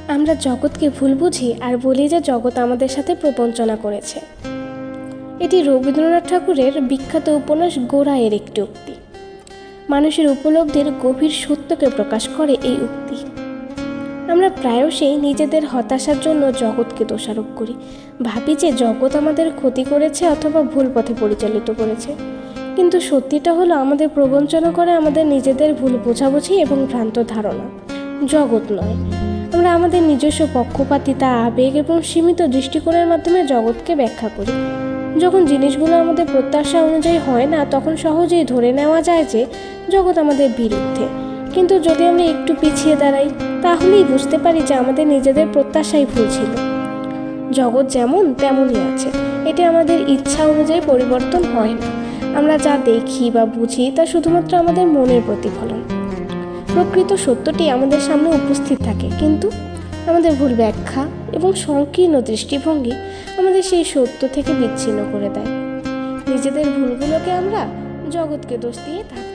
আমরা জগৎকে ভুল বুঝি আর বলি যে জগৎ আমাদের সাথে প্রবঞ্চনা করেছে। এটি রবীন্দ্রনাথ ঠাকুরের বিখ্যাত উপন্যাস গোড়ায়ের একটি উক্তি। মানুষের উপলব্ধির গভীর সত্যকে প্রকাশ করে এই উক্তি। আমরা প্রায়শই নিজেদের হতাশার জন্য জগৎকে দোষারোপ করি, ভাবি যে জগৎ আমাদের ক্ষতি করেছে অথবা ভুল পথে পরিচালিত করেছে। কিন্তু সত্যিটা হলো আমাদের প্রবঞ্চনা করে আমাদের নিজেদের ভুল বোঝাবুঝি এবং ভ্রান্ত ধারণা, জগৎ নয়। আমরা আমাদের নিজস্ব পক্ষপাতিতা, আবেগ এবং সীমিত দৃষ্টিকোণের মাধ্যমে জগৎকে ব্যাখ্যা করি। যখন জিনিসগুলো আমাদের প্রত্যাশা অনুযায়ী হয় না, তখন সহজেই ধরে নেওয়া যায় যে জগৎ আমাদের বিরুদ্ধে। কিন্তু যদি আমরা একটু পিছিয়ে দাঁড়াই, তাহলেই বুঝতে পারি যে আমাদের নিজেদের প্রত্যাশাই ভুল ছিল। জগৎ যেমন তেমনই আছে, এটি আমাদের ইচ্ছা অনুযায়ী পরিবর্তন হয় না। আমরা যা দেখি বা বুঝি তা শুধুমাত্র আমাদের মনের প্রতিফলন। প্রকৃত সত্যটি আমাদের সামনে উপস্থিত থাকে, কিন্তু আমাদের ভুল ব্যাখ্যা এবং সংকীর্ণ দৃষ্টিভঙ্গি আমাদের সেই সত্য থেকে বিচ্ছিন্ন করে দেয়। নিজেদের ভুলগুলোকে আমরা জগৎকে দোষ দিয়ে থাকি।